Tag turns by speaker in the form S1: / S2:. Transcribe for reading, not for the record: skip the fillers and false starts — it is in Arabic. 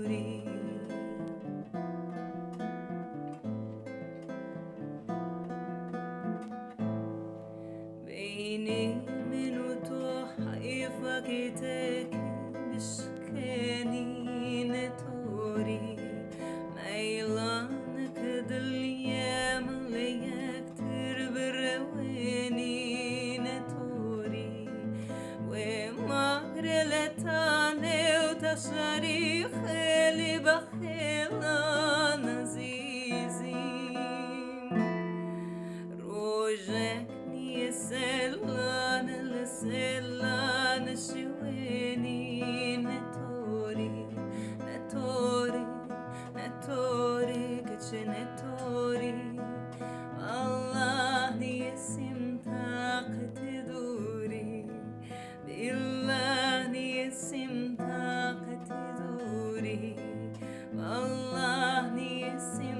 S1: دوري بيني من وتوح حيفاكتك بشكاني نتوري ميلانك دليام اللي يكتر برويني نتوري ومغرلتاني وتصاريخ اللي بخيلا نزيزين روجك سلان السلان شويني نتوري نتوري نتوري كتش نتوري الله يسم طاقة دوري بالله يسم طاقة دوري الله يسم